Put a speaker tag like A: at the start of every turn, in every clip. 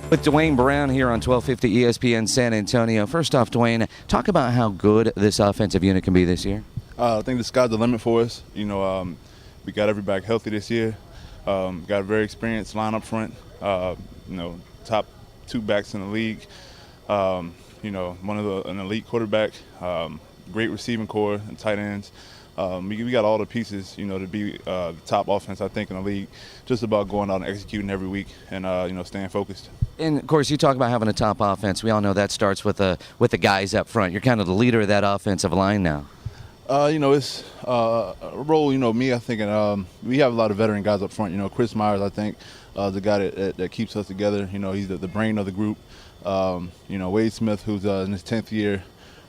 A: With Duane Brown here on 1250 ESPN San Antonio. First off, Duane, talk about how good this offensive unit can be this year.
B: I think the sky's the limit for us. We got everybody healthy this year. Got a very experienced line up front. Top two backs in the league. An elite quarterback. Great receiving core and tight ends. We got all the pieces, to be the top offense, I think, in the league. Just about going out and executing every week and, staying focused.
A: And, of course, you talk about having a top offense. We all know that starts with the guys up front. You're kind of the leader of that offensive line now.
B: It's a role, me, I think, and we have a lot of veteran guys up front. Chris Myers, I think, is the guy that keeps us together. He's the brain of the group. Wade Smith, who's in his 10th year,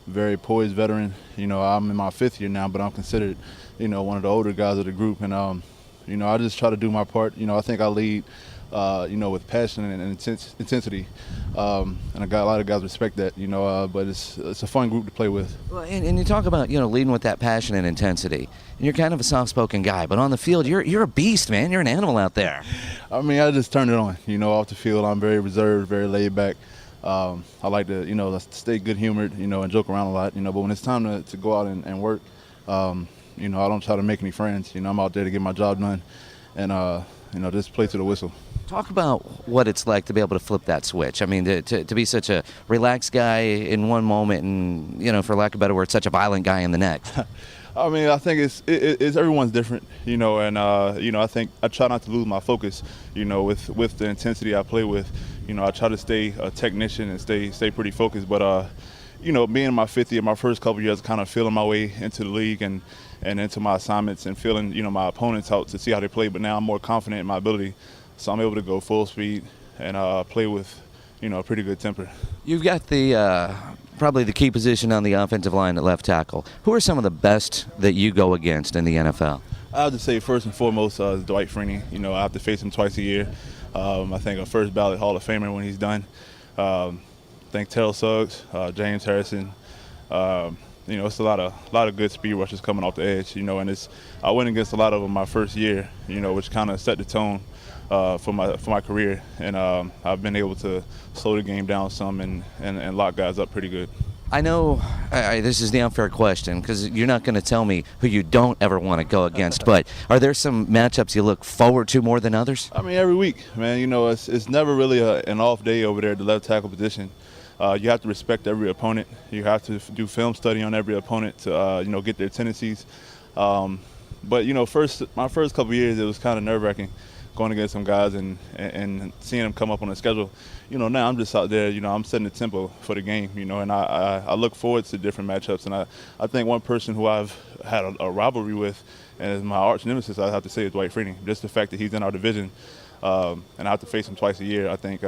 B: very poised veteran. I'm in my 5th year now, but I'm considered, one of the older guys of the group. And, I just try to do my part. I think I lead, with passion and intensity. And I got a lot of guys respect that, but it's a fun group to play with.
A: Well, and you talk about, leading with that passion and intensity. And you're kind of a soft-spoken guy, but on the field, you're a beast, man. You're an animal out there.
B: I mean, I just turn it on. Off the field, I'm very reserved, very laid back. I like to, stay good-humored, and joke around a lot, but when it's time to go out and work, I don't try to make any friends. I'm out there to get my job done and, just play to the whistle.
A: Talk about what it's like to be able to flip that switch. I mean, to be such a relaxed guy in one moment and, for lack of a better word, such a violent guy in the next.
B: I mean, I think it's everyone's different, and, I think I try not to lose my focus, with the intensity I play with. I try to stay a technician and stay pretty focused. But, being in my 5th year, my first couple years, kind of feeling my way into the league and into my assignments and feeling, my opponents out to see how they play. But now I'm more confident in my ability. So I'm able to go full speed and play with, a pretty good temper. You've
A: got the probably the key position on the offensive line at left tackle. Who are some of the best that you go against in the NFL?
B: I have to say first and foremost is Dwight Freeney. I have to face him twice a year. I think a first ballot Hall of Famer when he's done. I think Terrell Suggs, James Harrison. It's a lot of good speed rushes coming off the edge. And I went against a lot of them my first year. Which kind of set the tone for my career. And I've been able to slow the game down some and lock guys up pretty good.
A: I know this is the unfair question because you're not going to tell me who you don't ever want to go against, but are there some matchups you look forward to more than others?
B: I mean, every week, man. It's never really an off day over there at the left tackle position. You have to respect every opponent. You have to do film study on every opponent to, get their tendencies. But, my first couple of years, it was kind of nerve-wracking going against some guys and seeing them come up on the schedule. Now I'm just out there, I'm setting the tempo for the game, and I look forward to different matchups. And I think one person who I've had a rivalry with and is my arch nemesis, I have to say, is Dwight Freeney. Just the fact that he's in our division and I have to face him twice a year, I think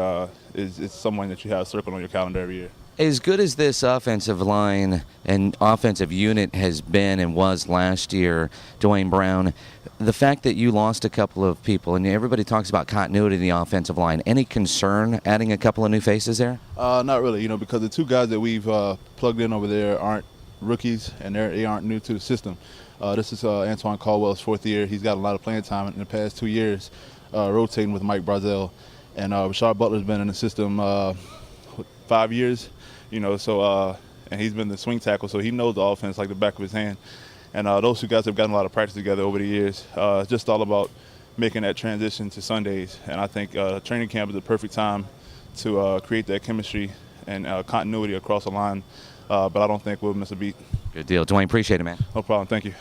B: is someone that you have circled on your calendar every year.
A: As good as this offensive line and offensive unit has been and was last year, Duane Brown, the fact that you lost a couple of people, and everybody talks about continuity in the offensive line, any concern adding a couple of new faces there?
B: Not really, because the two guys that we've plugged in over there aren't rookies and they aren't new to the system. This is Antoine Caldwell's 4th year. He's got a lot of playing time in the past 2 years, rotating with Mike Brazel. And Rashard Butler's been in the system 5 years. And he's been the swing tackle, so he knows the offense like the back of his hand. And those two guys have gotten a lot of practice together over the years. It's just all about making that transition to Sundays. And I think training camp is the perfect time to create that chemistry and continuity across the line. But I don't think we'll miss a beat.
A: Good deal. Duane, appreciate it, man.
B: No problem. Thank you.